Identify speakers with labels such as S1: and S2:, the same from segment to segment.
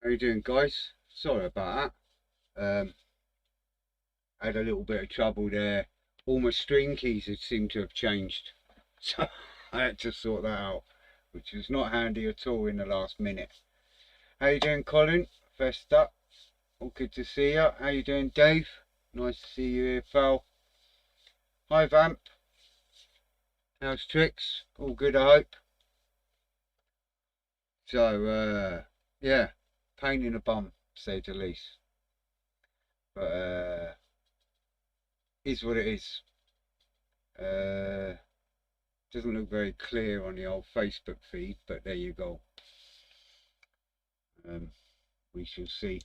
S1: How you doing, guys? Sorry about that. I had a little bit of trouble there. All my stream keys had seemed to have changed, so I had to sort that out, which was not handy at all in the last minute. How you doing, Colin? First up, all good to see you. How you doing, Dave? Nice to see you here, pal. Hi, Vamp. How's tricks? All good, I hope. So, yeah, pain in the bum, to say the least. But is what it is. Doesn't look very clear on the old Facebook feed, but there you go. We shall see.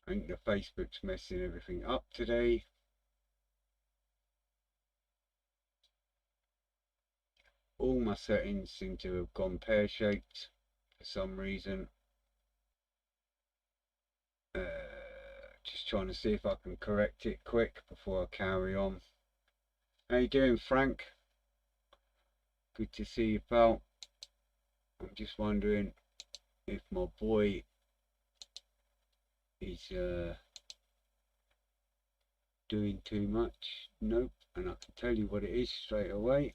S1: I think the Facebook's messing everything up today. All my settings seem to have gone pear-shaped for some reason. Just trying to see if I can correct it quick before I carry on. How you doing, Frank? Good to see you, pal. I'm just wondering if my boy is doing too much. Nope, and I can tell you what it is straight away.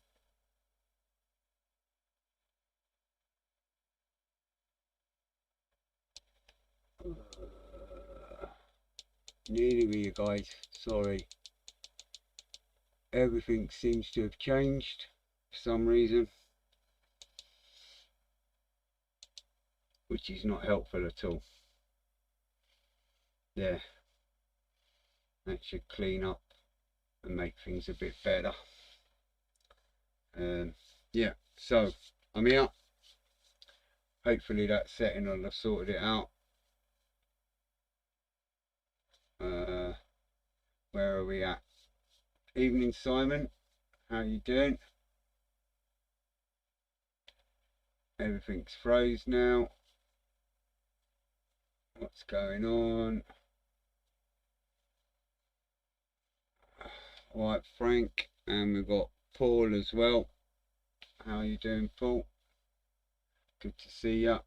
S1: Nearly with you guys, sorry. Everything seems to have changed for some reason, which is not helpful at all. There, that should clean up and make things a bit better. Yeah, so I'm here. Hopefully that setting will have sorted it out. Where are we at? Evening, Simon. How you doing? Everything's froze now. What's going on? Alright, Frank, and we've got Paul as well. How are you doing, Paul? Good to see you.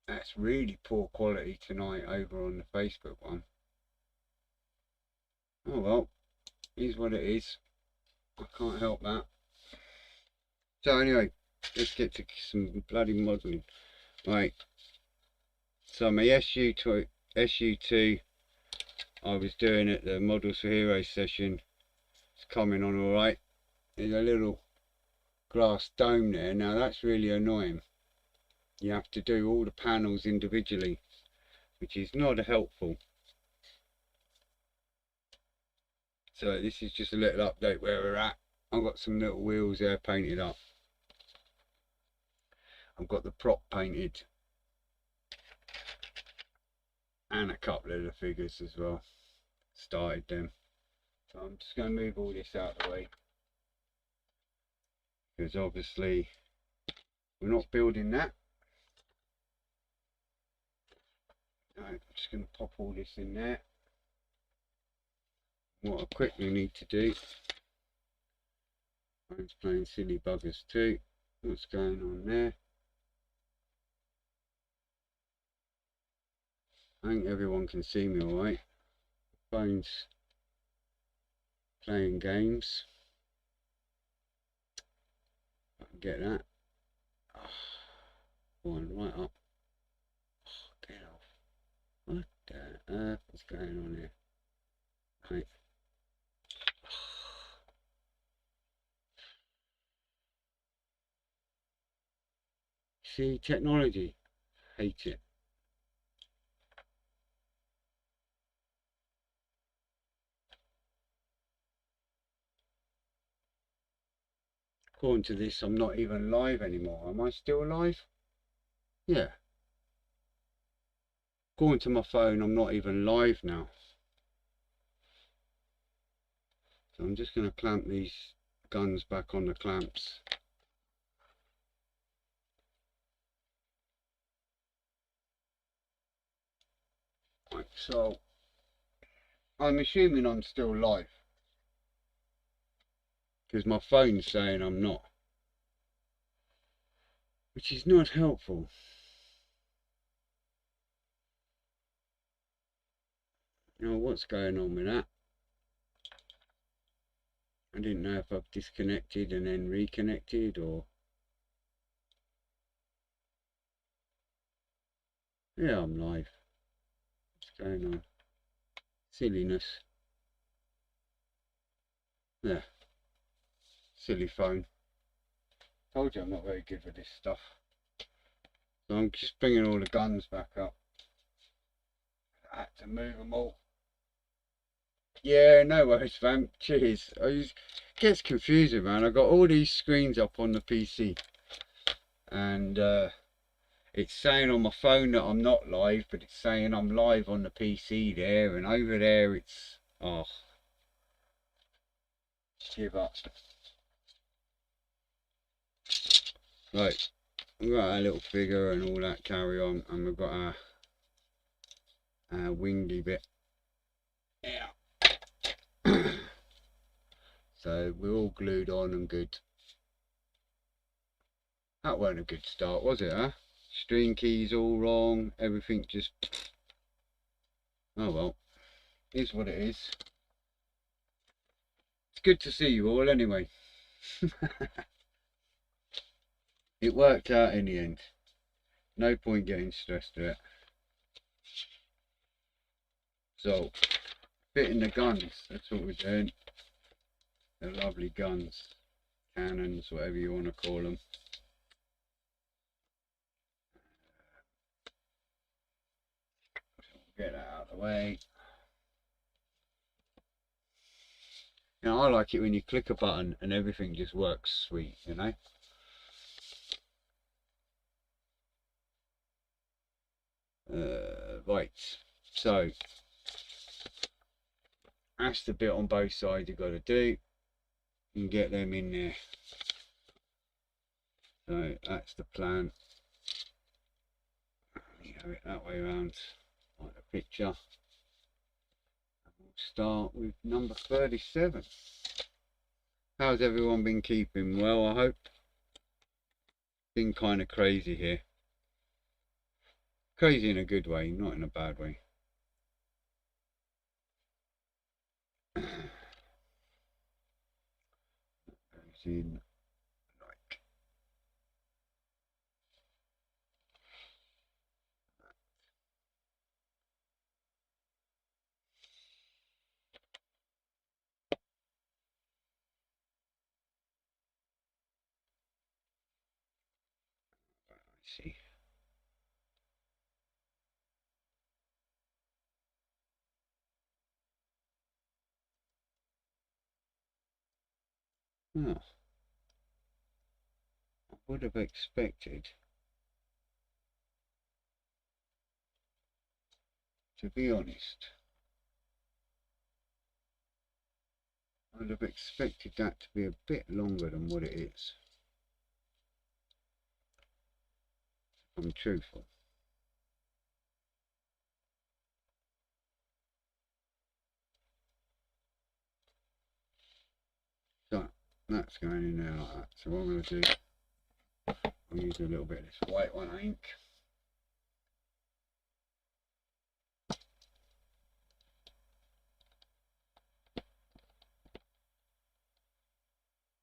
S1: That's really poor quality tonight over on the Facebook one. Oh well, is what it is. I can't help that. So anyway, let's get to some bloody modelling. Right. So my SU2 I was doing at the Models for Heroes session. It's coming on alright. There's a little glass dome there. Now that's really annoying. You have to do all the panels individually, which is not helpful. So this is just a little update where we're at. I've got some little wheels there painted up. I've got the prop painted. And a couple of the figures as well. Started them. So I'm just going to move all this out of the way. Because obviously we're not building that. I'm just going to pop all this in there. What I quickly need to do, I'm playing silly buggers too. What's going on there? I think everyone can see me alright. Phone's playing games. I can get that. One right up. Get off. What the earth is going on here? Right. See, technology. Hate it. According to this, I'm not even live anymore. Am I still live? Yeah. According to my phone, I'm not even live now. So I'm just going to clamp these guns back on the clamps. Right, so I'm assuming I'm still live, because my phone's saying I'm not, which is not helpful. Oh, what's going on with that? I didn't know if I've disconnected and then reconnected, or... Yeah, I'm live. What's going on? Silliness. Yeah. Silly phone. Told you I'm not very good with this stuff. So I'm just bringing all the guns back up. I had to move them all. Yeah, no worries, fam. Cheers. Gets confusing, man. I got all these screens up on the PC, and it's saying on my phone that I'm not live, but it's saying I'm live on the PC there, and over there it's... Oh, give up. Right, we've got our little figure and all that carry on, and we've got our wingy bit. Yeah. So we're all glued on and good. That weren't a good start, was it, huh? String keys all wrong, everything just... Oh well, is what it is. It's good to see you all anyway. It worked out in the end. No point getting stressed at it. So, fitting the guns, that's what we're doing. They're lovely guns. Cannons, whatever you want to call them. Get that out of the way. You know, I like it when you click a button and everything just works sweet, you know. Right, so that's the bit on both sides you've got to do and get them in there. So that's the plan. You have it that way around, like the picture. We'll start with number 37. How's everyone been keeping? Well, I hope. Been kind of crazy here. Crazy in a good way, not in a bad way. Crazy like. Let's see. Oh, I would have expected, to be honest, I'd have expected that to be a bit longer than what it is. If I'm truthful. So that's going in there like that. So what I'm going to do, I'll use a little bit of this white one ink.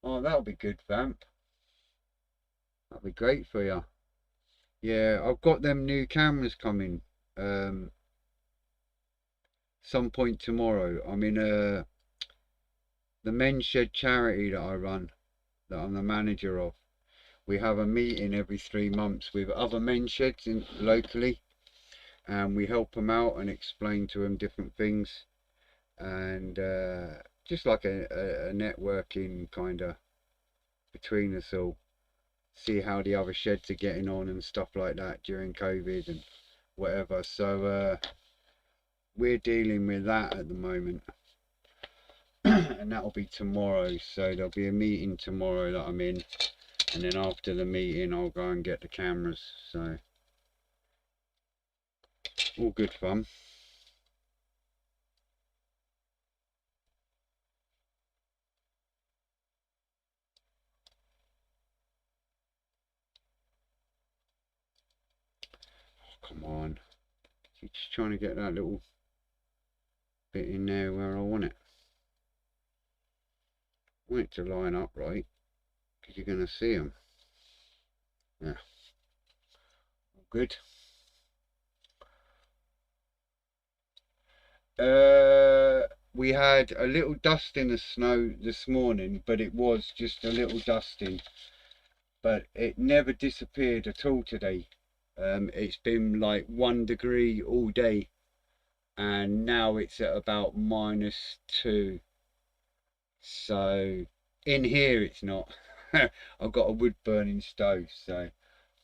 S1: Oh, that'll be good, vamp. That'll be great for you. Yeah, I've got them new cameras coming. Some point tomorrow. I'm in the Men's Shed charity that I run, that I'm the manager of. We have a meeting every 3 months with other men's sheds locally, and we help them out and explain to them different things, and just like a networking kind of between us all, see how the other sheds are getting on and stuff like that during COVID and whatever. So we're dealing with that at the moment. And that'll be tomorrow, so there'll be a meeting tomorrow that I'm in, and then after the meeting I'll go and get the cameras. So all good fun. come on. Just trying to get that little bit in there where I want it. I want it to line up right, because you're going to see them. Yeah. Good. We had a little dust in the snow this morning, but it was just a little dusting. But it never disappeared at all today. It's been like 1 degree all day, and now it's at about -2. So in here it's not. I've got a wood burning stove, so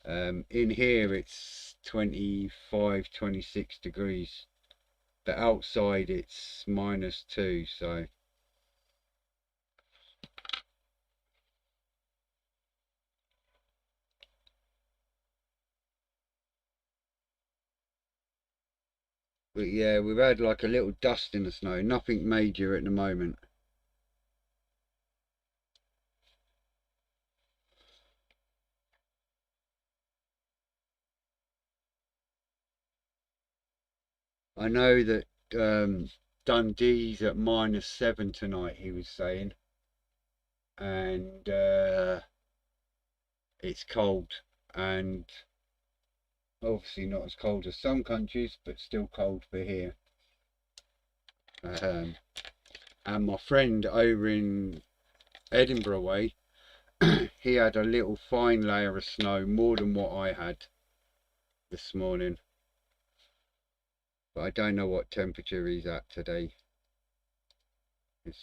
S1: in here it's 25, 26 degrees. But outside it's -2, so but yeah, we've had like a little dust in the snow, nothing major at the moment. I know that Dundee's at -7 tonight, he was saying, and it's cold, and obviously not as cold as some countries, but still cold for here. And my friend over in Edinburgh way, he had a little fine layer of snow, more than what I had this morning. But I don't know what temperature he's at today. I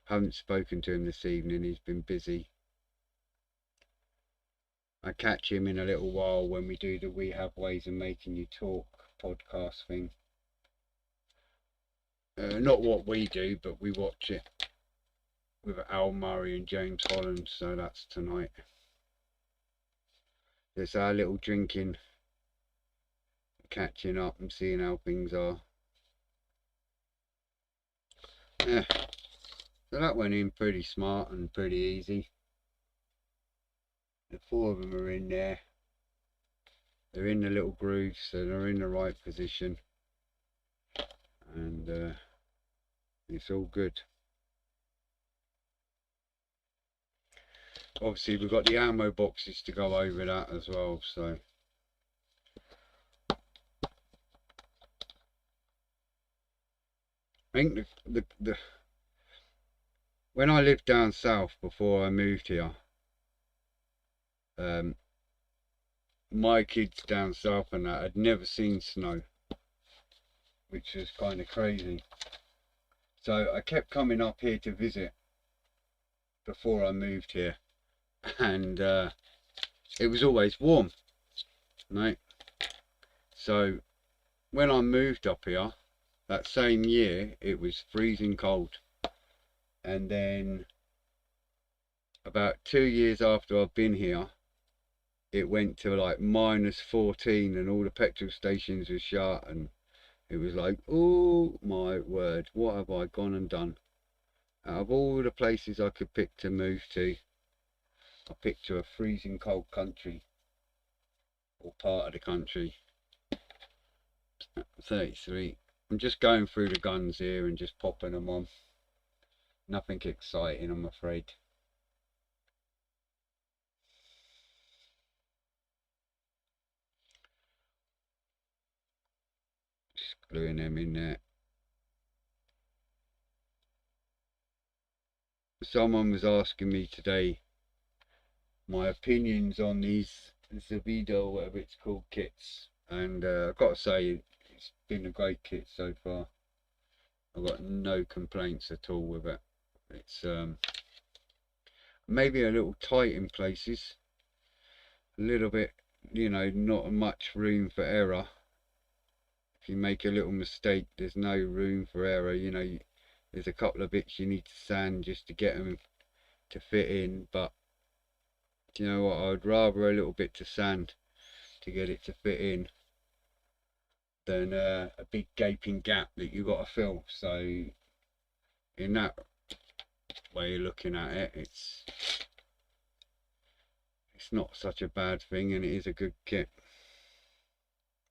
S1: haven't spoken to him this evening, he's been busy. I catch him in a little while when we do the We Have Ways of Making You Talk podcast thing. Not what we do, but we watch it with Al Murray and James Holland, so that's tonight. It's our little drinking, catching up and seeing how things are. Yeah, so that went in pretty smart and pretty easy. The 4 of them are in there. They're in the little grooves, so they're in the right position, and it's all good. Obviously we've got the ammo boxes to go over that as well, so I think the when I lived down south before I moved here, my kids down south and that had never seen snow, which was kind of crazy. So I kept coming up here to visit before I moved here, and it was always warm, right? So when I moved up here that same year, it was freezing cold, and then about 2 years after I've been here, it went to like -14, and all the petrol stations were shut, and it was like, oh my word, what have I gone and done? Out of all the places I could pick to move to, I picked to a freezing cold country, or part of the country. 33. I'm just going through the guns here and just popping them on. Nothing exciting, I'm afraid. Just gluing them in there. Someone was asking me today my opinions on these Zavido, whatever it's called, kits, and I've got to say it's been a great kit so far. I've got no complaints at all with it. It's maybe a little tight in places, a little bit, you know, not much room for error. If you make a little mistake, there's no room for error. You know, there's a couple of bits you need to sand just to get them to fit in, but do you know what, I'd rather a little bit to sand to get it to fit in than a big gaping gap that you've got to fill. So in that way of looking at it, it's not such a bad thing, and it is a good kit.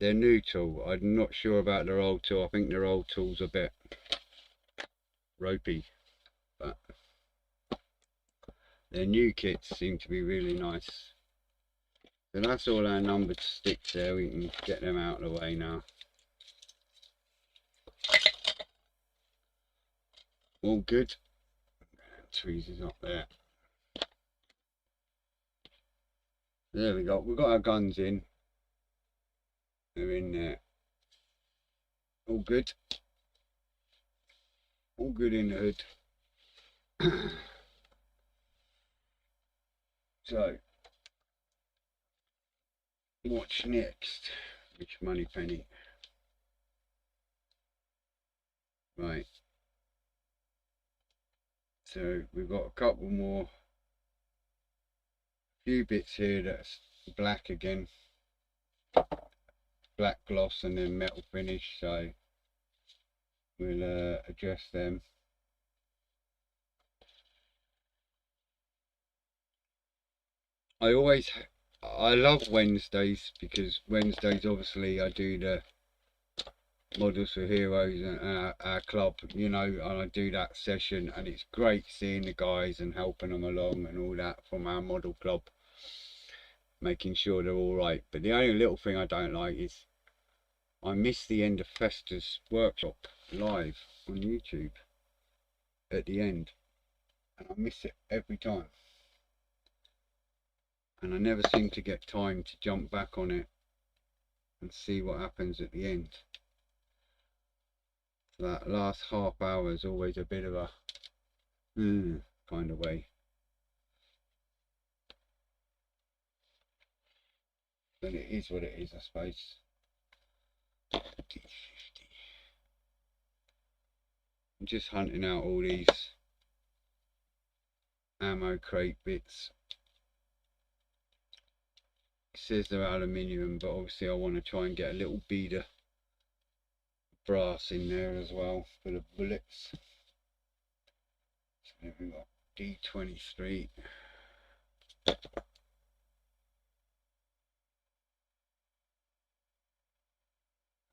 S1: their new tool. I'm not sure about their old tool. I think their old tool's a bit ropey, but their new kits seem to be really nice. So that's all our numbered sticks there. We can get them out of the way now. All good. Tweezers up there. There we go. We've got our guns in. They're in there. All good. All good in the hood. So, what's next? Which money penny? Right. So we've got a couple more. Few bits here that's black again. Black gloss and then metal finish. So we'll adjust them. I love Wednesdays, because Wednesdays obviously I do the Models for Heroes and our club, you know, and I do that session, and it's great seeing the guys and helping them along and all that from our model club, making sure they're all right. But the only little thing I don't like is I miss the end of Festa's workshop live on YouTube at the end, and I miss it every time, and I never seem to get time to jump back on it and see what happens at the end. That last half hour is always a bit of a kind of way. But it is what it is, I suppose. D50. I'm just hunting out all these ammo crate bits. It says they're aluminium, but obviously I want to try and get a little bead of brass in there as well for the bullets. So we've got D23.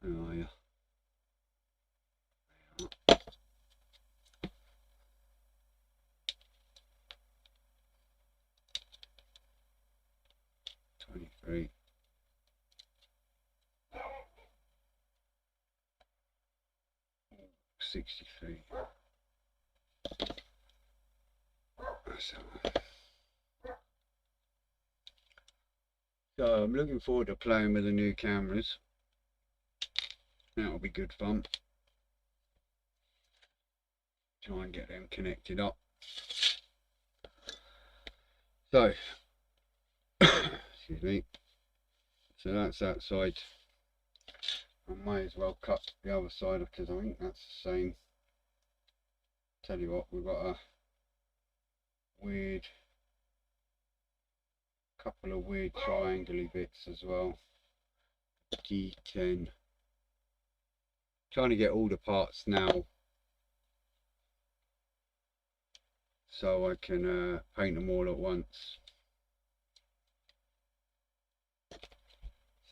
S1: How are you? 23. $63. So I'm looking forward to playing with the new cameras. That'll be good fun. Try and get them connected up. So, excuse me. So that's that side. I might as well cut the other side because I think that's the same. Tell you what, we've got a weird, couple of weird triangle-y bits as well. D10. Trying to get all the parts now so I can paint them all at once.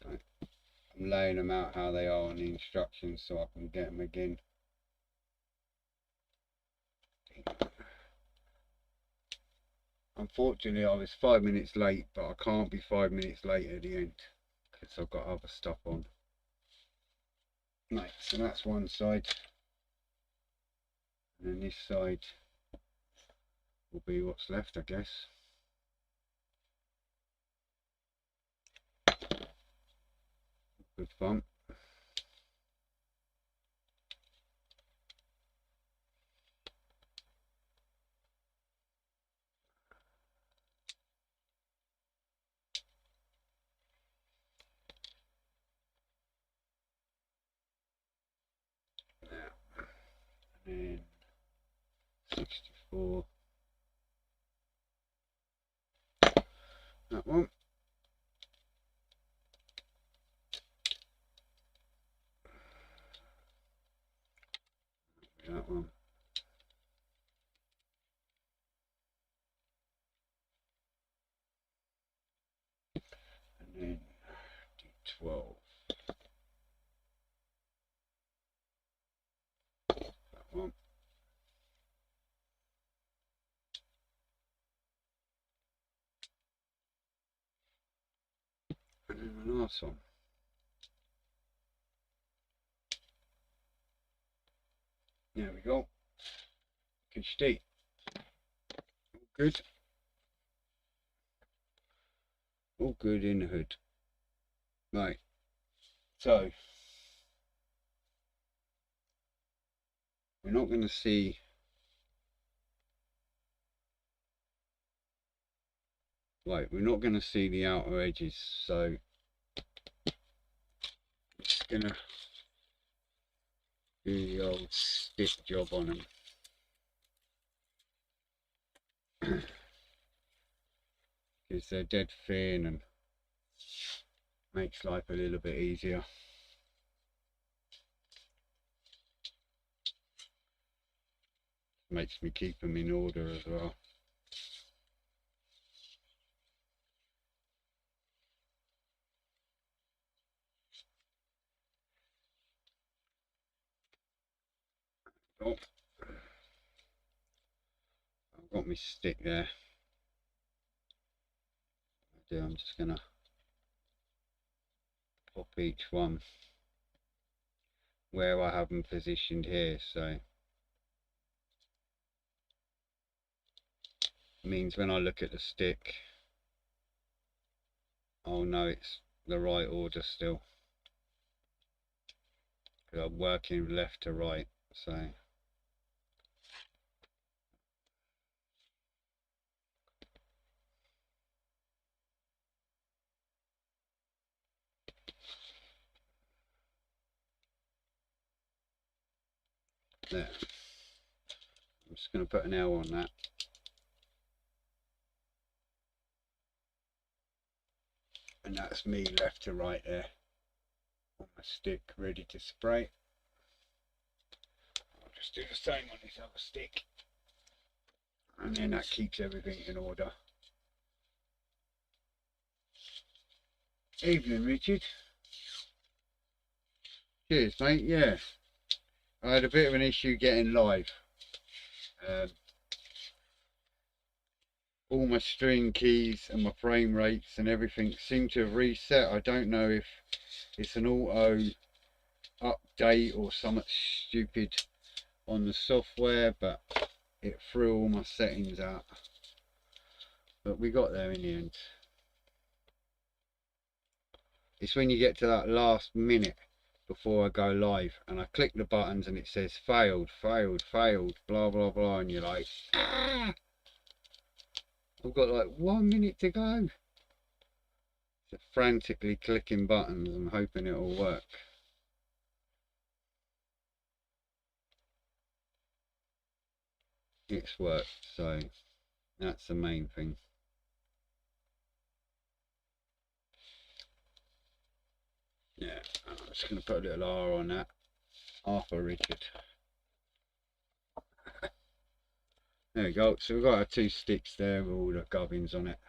S1: So I'm laying them out how they are on the instructions so I can get them again. Unfortunately I was 5 minutes late, but I can't be 5 minutes late at the end because I've got other stuff on. Right, so that's one side, and then this side will be what's left, I guess. Good fun. And 64. That one. That one. And then D12. Nice one. There we go. Good stick. Good. All good in the hood. Right. So we're not going to see we're not going to see the outer edges, so I'm just going to do the old stick job on them. Because they're dead thin and makes life a little bit easier. Makes me keep them in order as well. Oh, I've got my stick there. I'm just going to pop each one where I have them positioned here, so it means when I look at the stick I'll know it's the right order still, because I'm working left to right. So there, I'm just going to put an L on that. And that's me left to right there on my stick, ready to spray. I'll just do the same on this other stick, and then that keeps everything in order. Evening, Richard. Cheers, mate. Yeah, I had a bit of an issue getting live. All my string keys and my frame rates and everything seem to have reset. I don't know if it's an auto update or something stupid on the software, but it threw all my settings out. But we got there in the end. It's when you get to that last minute before I go live and I click the buttons and it says failed, failed, failed, blah blah blah, and you're like, ah! I've got like 1 minute to go. So frantically clicking buttons and hoping it'll work. It's worked, so that's the main thing. Yeah, I'm just going to put a little R on that. R for Richard. There we go. So we've got our 2 sticks there with all the gubbins on it.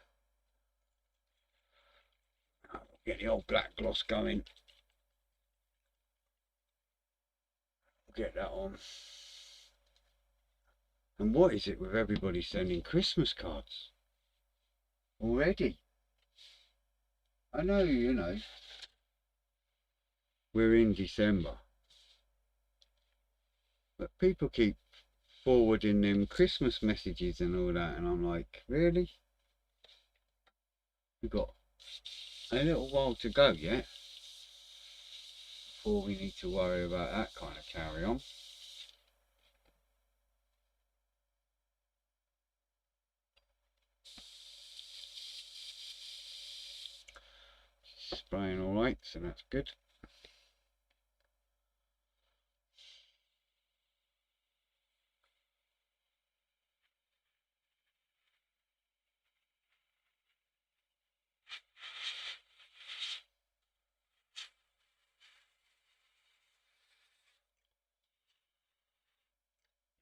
S1: Get the old black gloss going. Get that on. And what is it with everybody sending Christmas cards already? I know, you know, we're in December, but people keep forwarding them Christmas messages and all that, and I'm like, really? We've got a little while to go yet before we need to worry about that kind of carry on. Spraying all right, so that's good.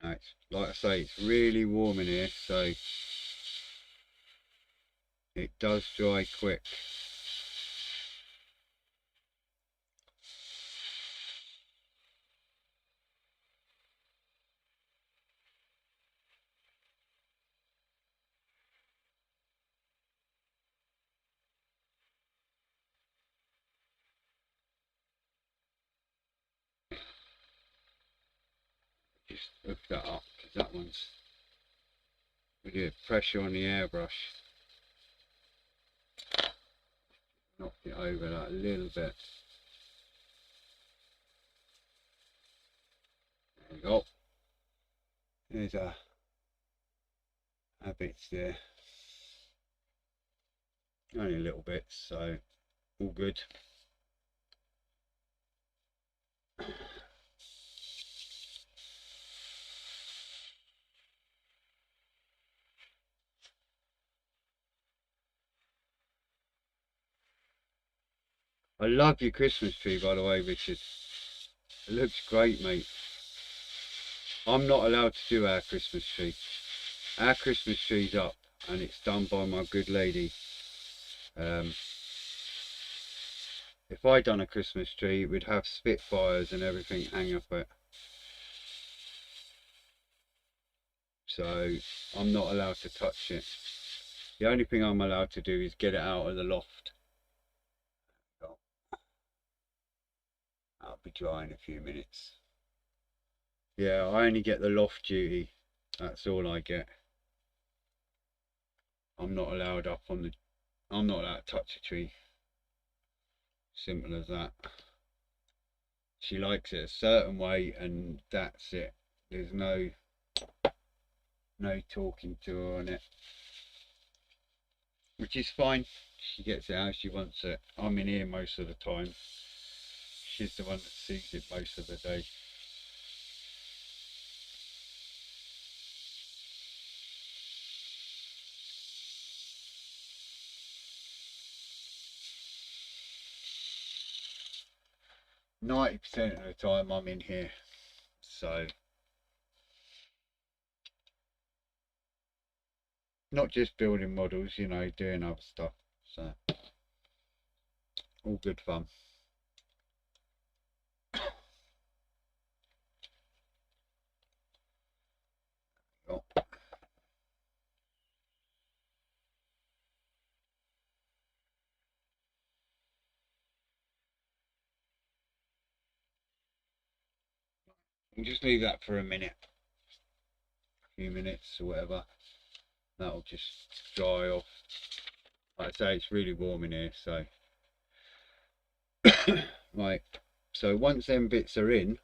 S1: Now it's, like I say, it's really warm in here, so it does dry quick. hook that up because that one's, we do pressure on the airbrush, knock it over that a little bit. There we go. There's our bits there. Only a little bit, so all good. I love your Christmas tree, by the way, Richard. It looks great, mate. I'm not allowed to do our Christmas tree. Our Christmas tree's up, and it's done by my good lady. If I done a Christmas tree, it would have Spitfires and everything hang up it. So I'm not allowed to touch it. The only thing I'm allowed to do is get it out of the loft. I'll be dry in a few minutes. Yeah, I only get the loft duty. That's all I get. I'm not allowed up on the, I'm not allowed to touch a tree. Simple as that. She likes it a certain way and that's it. There's no talking to her on it. Which is fine. She gets it how she wants it. I'm in here most of the time. She's the one that sees it most of the day. %90 of the time I'm in here. So not just building models, you know, doing other stuff. So all good fun. Oh. We'll just leave that for a minute, a few minutes or whatever. That'll just dry off. Like I say, it's really warm in here, so right. So once them bits are in,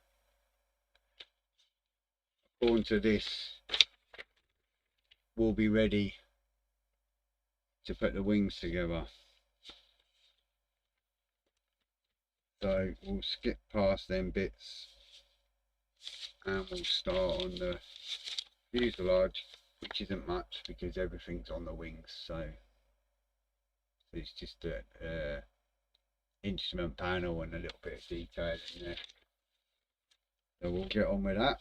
S1: according to this, we'll be ready to put the wings together. So we'll skip past them bits and we'll start on the fuselage, which isn't much because everything's on the wings. So it's just a instrument panel and a little bit of detail in there. So we'll get on with that.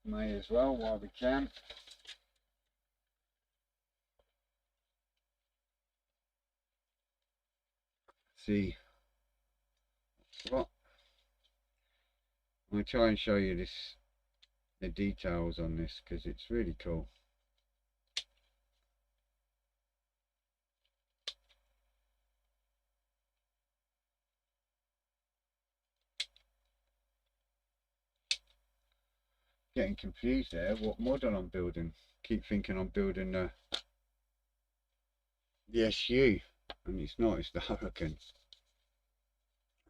S1: May as well while we can. See what I'll try and show you this, the details on this, because it's really cool. Getting confused there what model I'm building. Keep thinking I'm building the SU, and it's not, it's the Hurricane.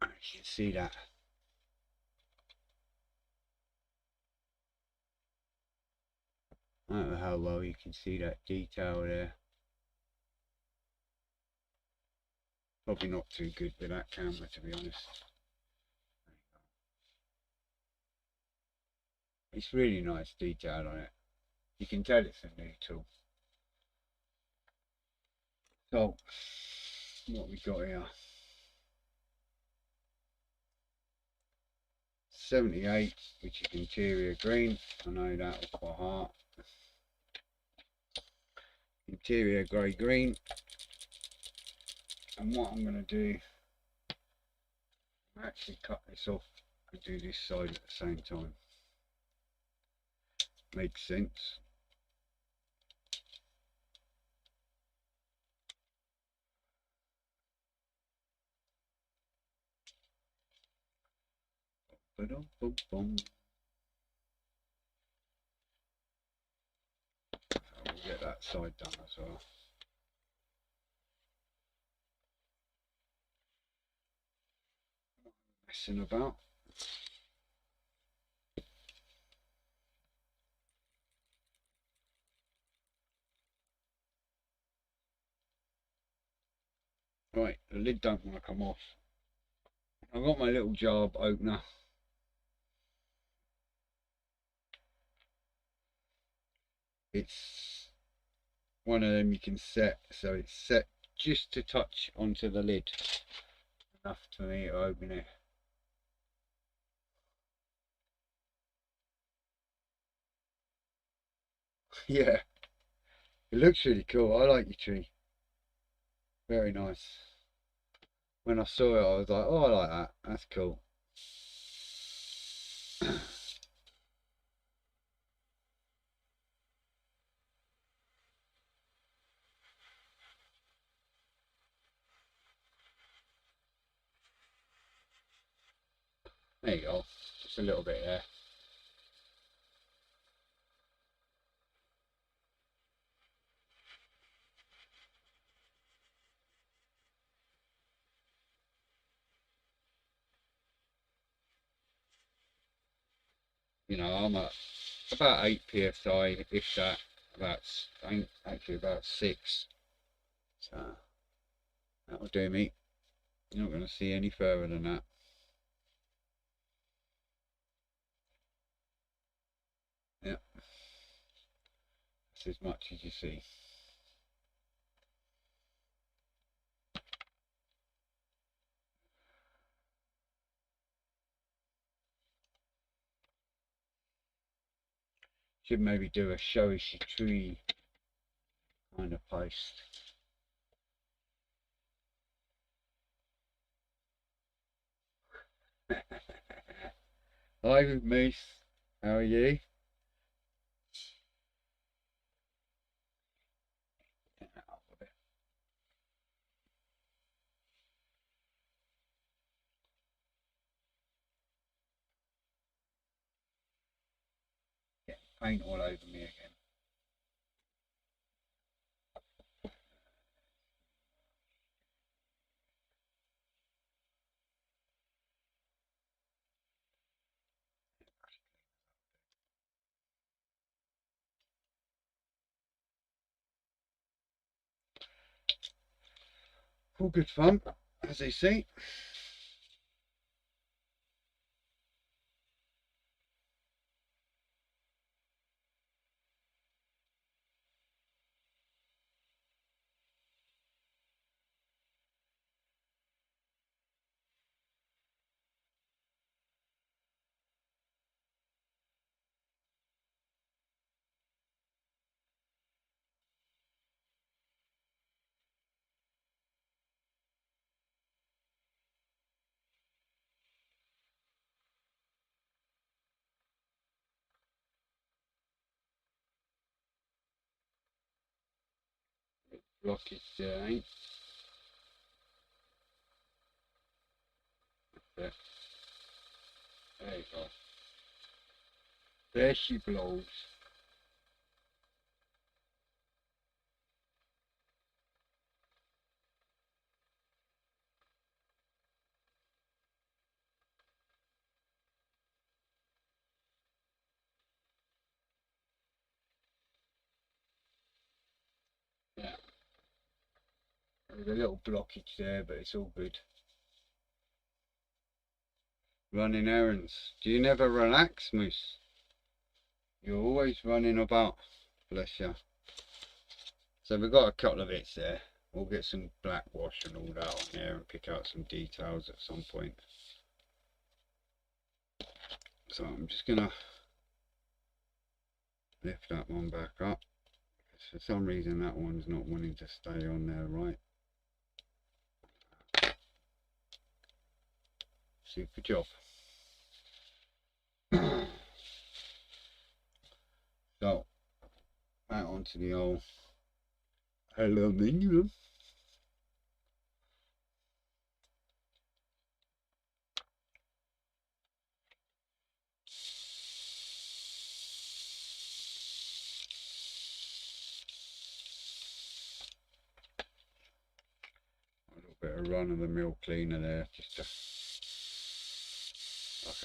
S1: You can see that. I don't know how well you can see that detail there. Probably not too good with that camera, to be honest. It's really nice detail on it. You can tell it's a new tool. So what we got here, 78, which is interior green. I know that was by heart. Interior grey green. And what I'm going to do, actually cut this off and do this side at the same time. Makes sense. Ba-dum, boom, boom. that side done as well. Messing about. Right, the lid don't want to come off. I've got my little jar opener. It's one of them you can set, so it's set just to touch onto the lid, enough for me to open it. Yeah, it looks really cool. I like your tree. Very nice. When I saw it, I was like, oh, I like that. That's cool. There you go. Just a little bit there. You know, I'm at about 8 psi, if that. Actually about 6. So that'll do me. You're not going to see any further than that. Yeah, that's as much as you see. Should maybe do a show us your tree kind of post. Hi Moose, how are you? Get that up a bit. Get paint all over me again. All good fun, as you see. Blockage there, ain't there? There you go. There she blows. Yeah. There's a little blockage there, but it's all good. Running errands. Do you never relax, Moose? You're always running about. Bless you. So we've got a couple of bits there. We'll get some black wash and all that on there and pick out some details at some point. So I'm just gonna lift that one back up. For some reason that one's not wanting to stay on there, right? Super job. So back onto the old aluminium. run-of-the-mill cleaner there,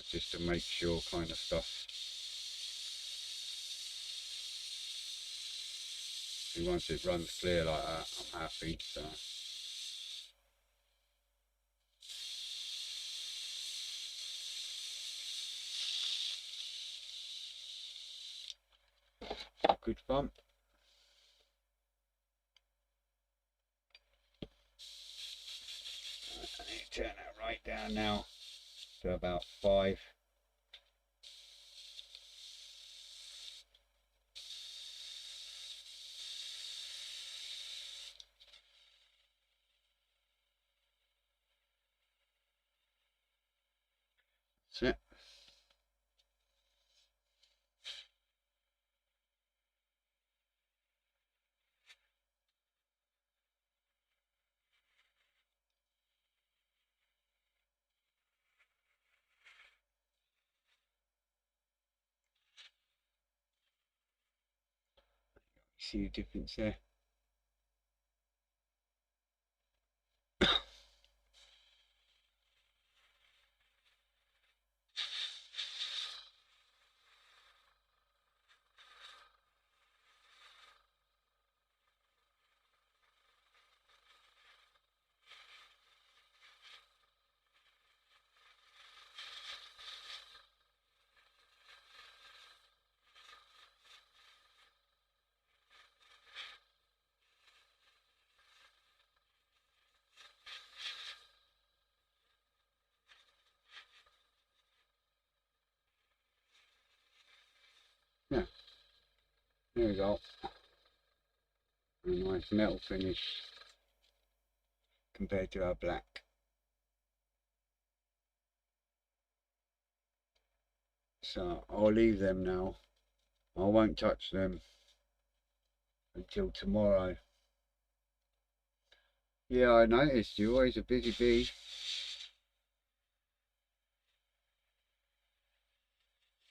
S1: just to make sure kind of stuff. And once it runs clear like that, I'm happy. So good fun. I need to turn that right down now to about 5. That's it. See the difference there? Yeah, there we go. A nice metal finish compared to our black. So I'll leave them now. I won't touch them until tomorrow. Yeah, I noticed you're always a busy bee.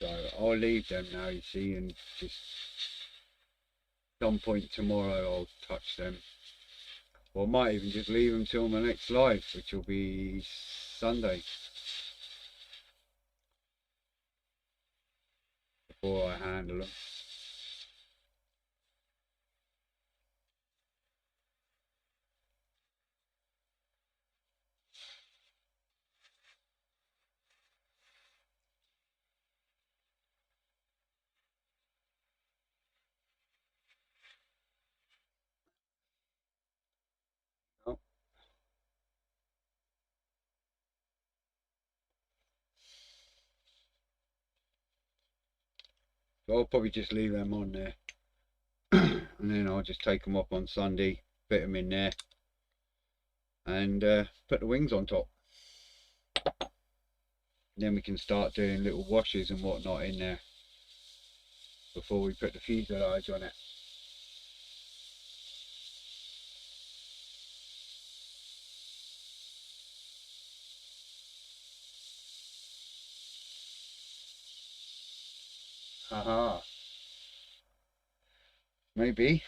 S1: So I'll leave them now, you see, and just some point tomorrow I'll touch them. Or I might even just leave them till my next live, which will be Sunday, before I handle them. Oh. So I'll probably just leave them on there. And then I'll just take them up on Sunday, fit them in there, and put the wings on top. Then we can start doing little washes and whatnot in there before we put the fuselage on it. Haha. Maybe.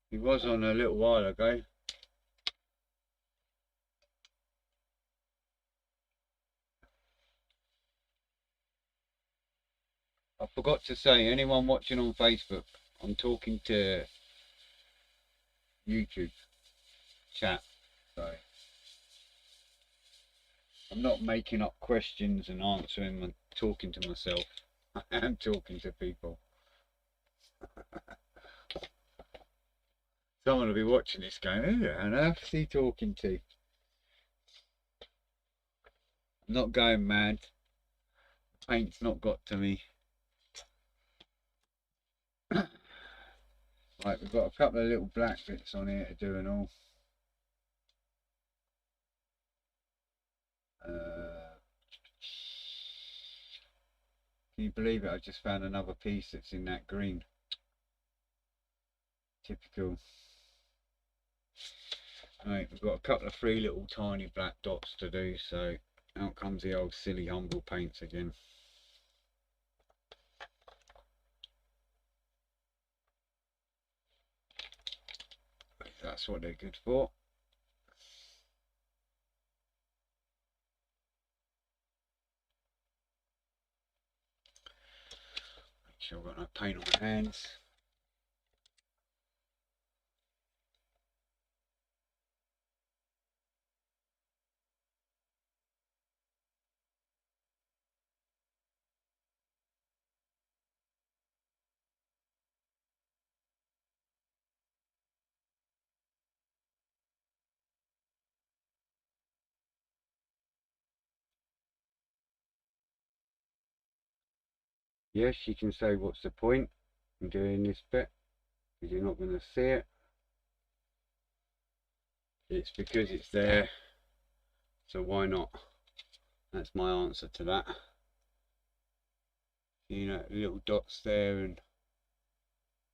S1: He was on a little while ago. I forgot to say, anyone watching on Facebook, I'm talking to YouTube chat, so I'm not making up questions and answering and talking to myself. I am talking to people. Someone will be watching this going, who on earth is he talking to? I'm not going mad. Paint's not got to me. Right, we've got a couple of little black bits on here to do and all. Can you believe it? I just found another piece that's in that green. Typical. Right, we've got a couple of 3 little tiny black dots to do, so out comes the old silly humble paints again. That's what they're good for. sure I've got no paint on my hands. Yes, you can say what's the point in doing this bit, because you're not going to see it. It's because it's there, so why not? That's my answer to that. You know, little dots there and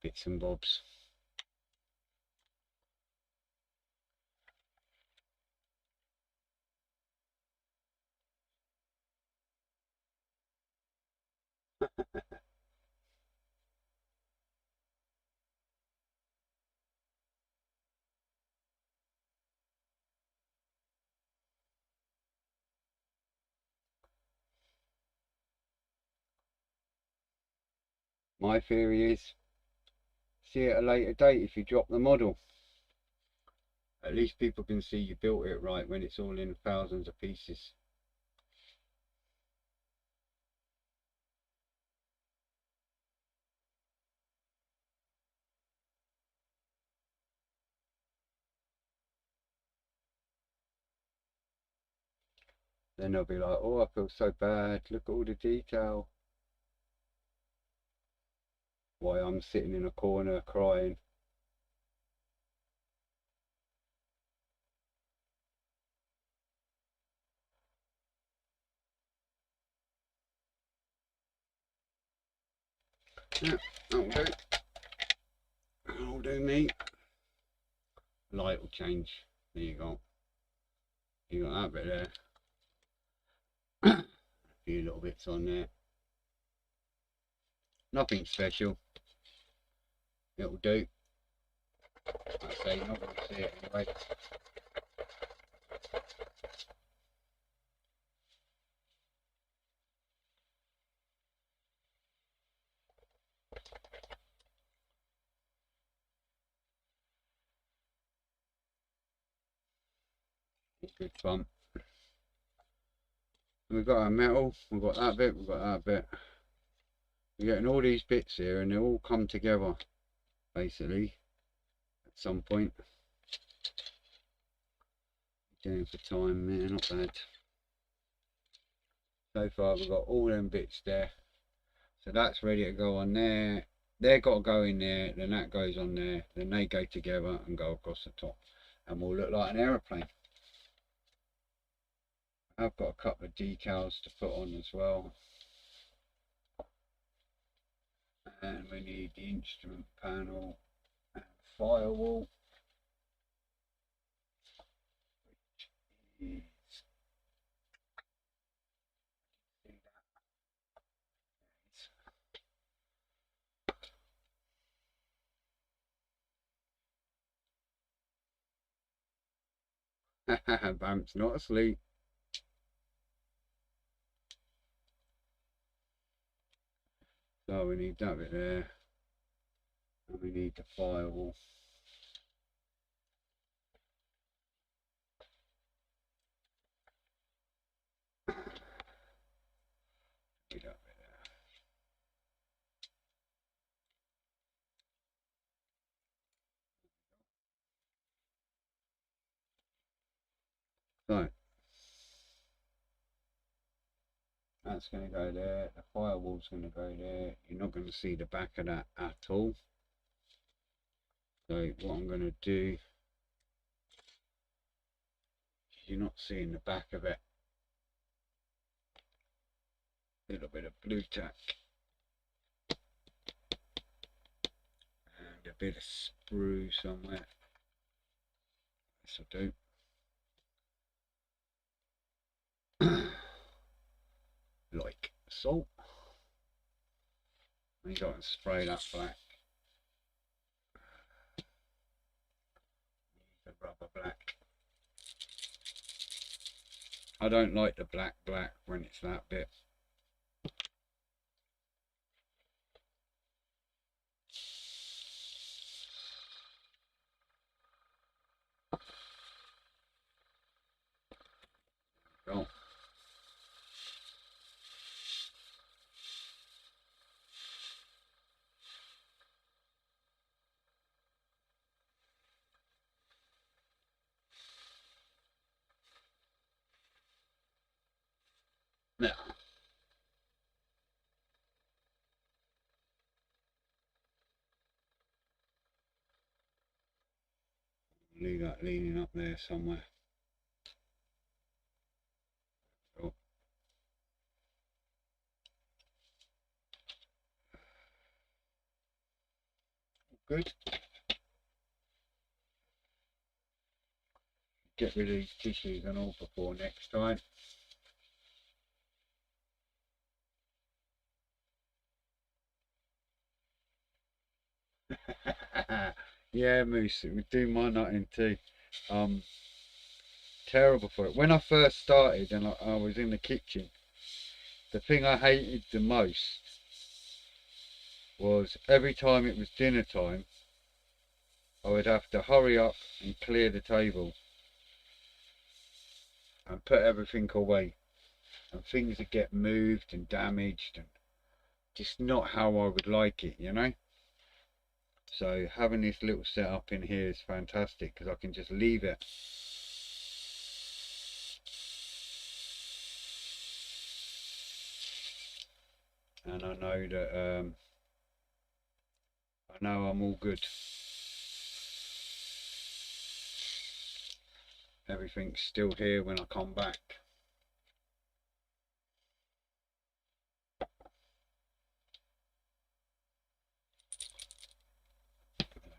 S1: bits and bobs. My theory is, see at a later date if you drop the model. At least people can see you built it right when it's all in thousands of pieces. Then they'll be like, oh, I feel so bad, look at all the detail. Why I'm sitting in a corner crying. Yeah, that'll do. That'll do me. Light will change. There you go. You got that bit there. A few little bits on there. Nothing special. It'll do. I say you're not going to see it anyway. It's good fun. We've got our metal, we've got that bit, we've got that bit. We're getting all these bits here and they all come together, basically, at some point. Doing for time, man, not bad. So far we've got all them bits there. So that's ready to go on there. They've got to go in there, then that goes on there, then they go together and go across the top. And we'll look like an aeroplane. I've got a couple of decals to put on as well. And we need the instrument panel and firewall. Which is Bamp's not asleep. So we need that bit there. And we need the firewall. Need that bit there. So that's going to go there. The firewall's going to go there. You're not going to see the back of that at all. So what I'm going to do, you're not seeing the back of it. A little bit of blue tack and a bit of sprue somewhere. This will do. Like so. And you got to spray that black. The rubber black. I don't like the black when it's that bit. leave that leaning up there somewhere. Oh. Good. Get rid of these tissues and all before next time. Yeah, Moose, it would do my nutting too. Terrible for it. When I first started and I was in the kitchen, the thing I hated the most was every time it was dinner time, I would have to hurry up and clear the table and put everything away, and things would get moved and damaged, and just not how I would like it, you know. So having this little setup in here is fantastic because I can just leave it. And I know that I know I'm all good. Everything's still here when I come back.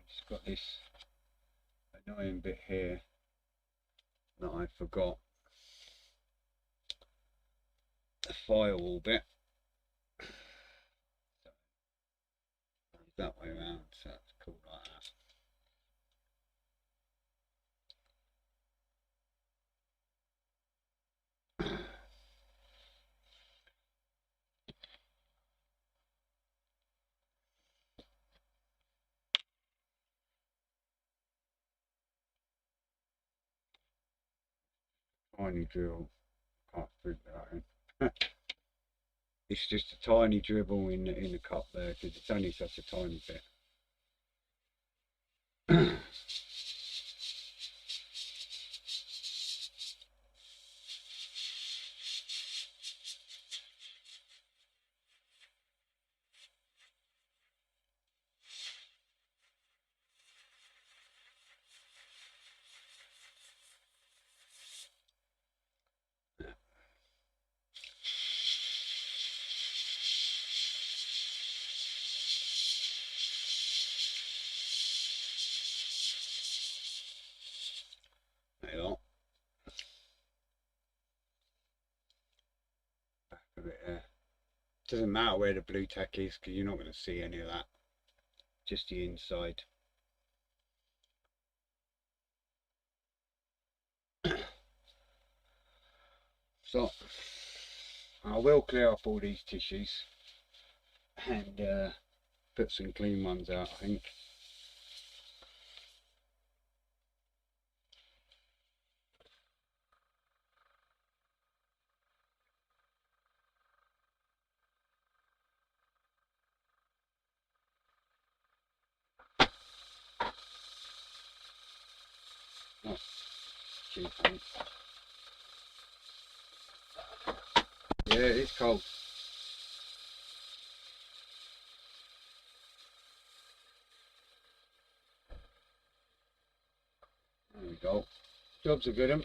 S1: Just got this annoying bit here that I forgot. The firewall bit. That way around, so that's cool like that. Tiny drill, can't fit that in. It's just a tiny dribble in the cup there because it's only such a tiny bit. There you are. Back of it there. Doesn't matter where the blue tack is because you're not going to see any of that. Just the inside. So I will clear up all these tissues and put some clean ones out, I think. Oh, geez, yeah, it's cold. There we go. Job's a good one.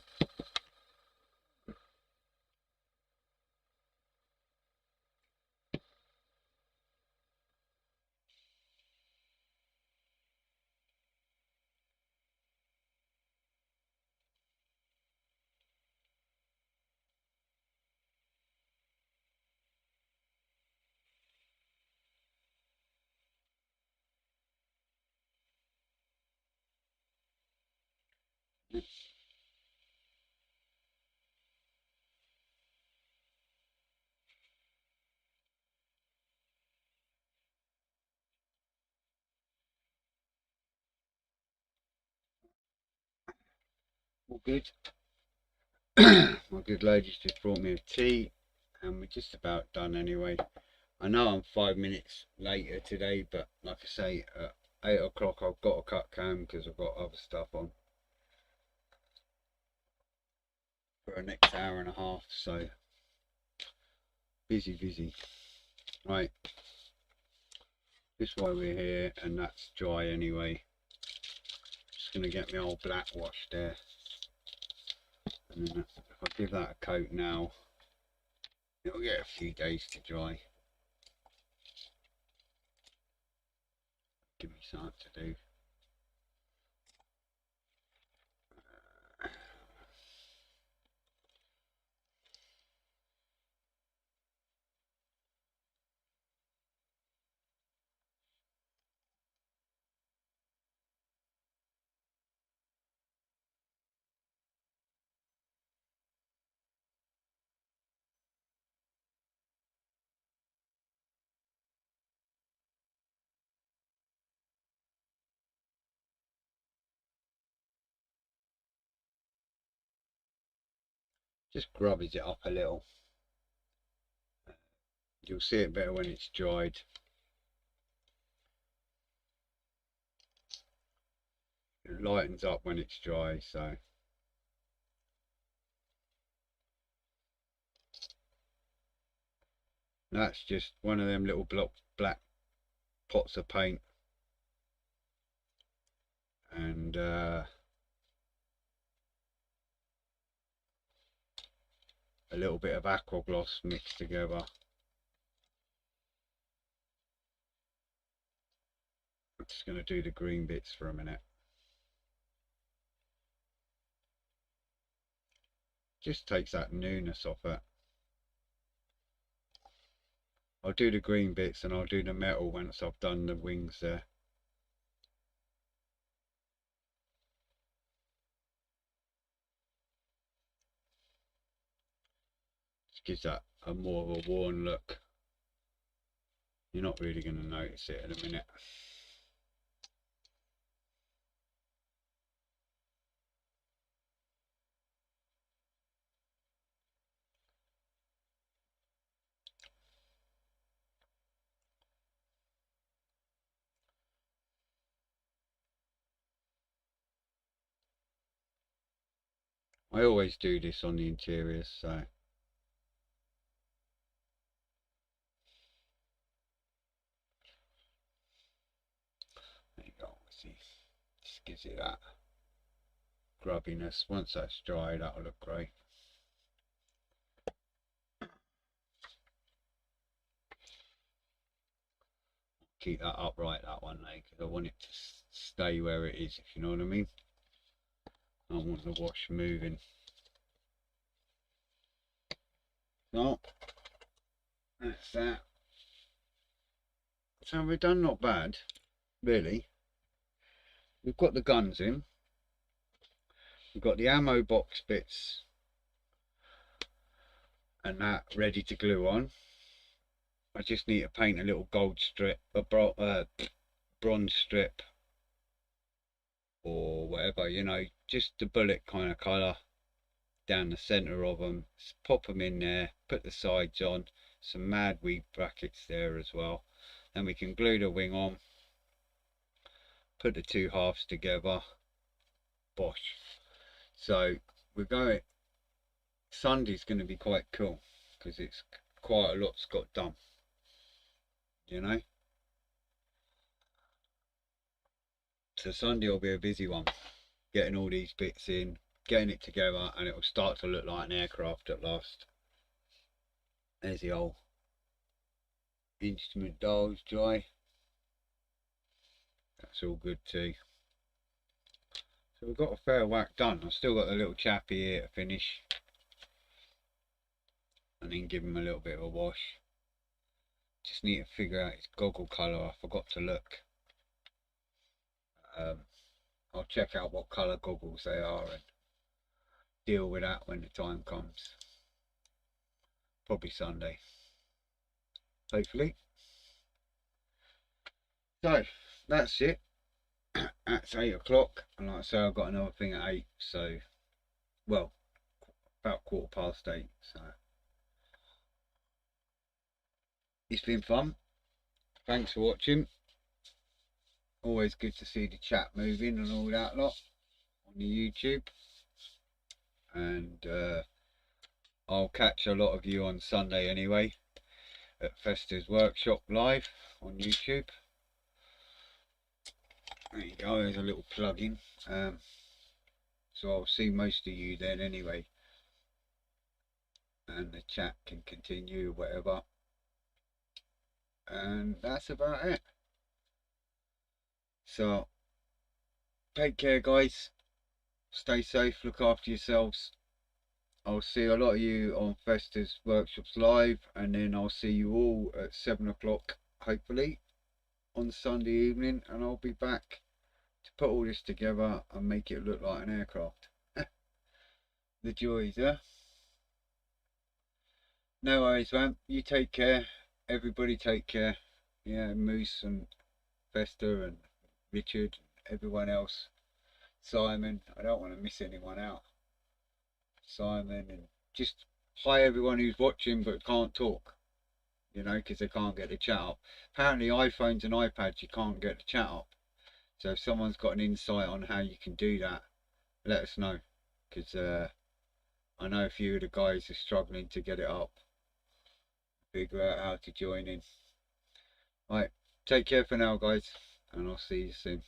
S1: All good. My good lady's just brought me a tea and we're just about done anyway. I know I'm 5 minutes later today, but like I say, at 8 o'clock I've got to cut cam because I've got other stuff on for the next hour and a half, so busy. Right, this is why we're here, and that's dry anyway. Just going to get my old black wash there, and then if I give that a coat now, it'll get a few days to dry. Give me something to do. Just grubbies it up a little. You'll see it better when it's dried. It lightens up when it's dry, so that's just one of them little black pots of paint, and a little bit of aqua gloss mixed together. I'm just going to do the green bits for a minute. Just takes that newness off it. I'll do the green bits and I'll do the metal once I've done the wings there. Just gives that a more of a worn look. You're not really going to notice it in a minute. I always do this on the interiors, so there you go. See, just gives it that grubbiness. Once that's dry, that'll look great. Keep that upright, that one, because I want it to stay where it is, if you know what I mean. I want the wash moving. So that's that. So we've done not bad, really. We've got the guns in. We've got the ammo box bits and that ready to glue on. I just need to paint a little gold strip, a bronze strip, or whatever, you know, just the bullet kind of colour down the centre of them. Just pop them in there, put the sides on, some mad weed brackets there as well. Then we can glue the wing on, put the two halves together, bosh. So we're going, Sunday's going to be quite cool because it's quite a lot's got done, you know. So Sunday will be a busy one, getting all these bits in, getting it together, and it will start to look like an aircraft at last. There's the old instrument dials dry. That's all good too. So we've got a fair whack done. I've still got the little chappy here to finish, and then give him a little bit of a wash. Just need to figure out his goggle colour. I forgot to look. I'll check out what colour goggles they are and deal with that when the time comes. Probably Sunday, hopefully. So that's it. That's 8 o'clock, and like I say, I've got another thing at 8, so, well, about 8:15. So it's been fun. Thanks for watching. Always good to see the chat moving and all that lot on the YouTube. And I'll catch a lot of you on Sunday anyway at Fester's Workshop live on YouTube. There you go, there's a little plug-in. So I'll see most of you then anyway, and the chat can continue, whatever. And that's about it. So take care, guys. Stay safe, look after yourselves. I'll see a lot of you on Festa's workshops live, and then I'll see you all at 7 o'clock, hopefully, on Sunday evening, and I'll be back to put all this together and make it look like an aircraft. The joys, huh? No worries, man. You take care. Everybody take care. Yeah, Moose and Festa and Richard, everyone else. Simon, I don't want to miss anyone out. Simon, and just hi everyone who's watching but can't talk, you know, because they can't get the chat up. Apparently iPhones and iPads you can't get the chat up. So if someone's got an insight on how you can do that, let us know, because I know a few of the guys are struggling to get it up, figure out how to join in. Right, take care for now, guys, and I'll see you soon.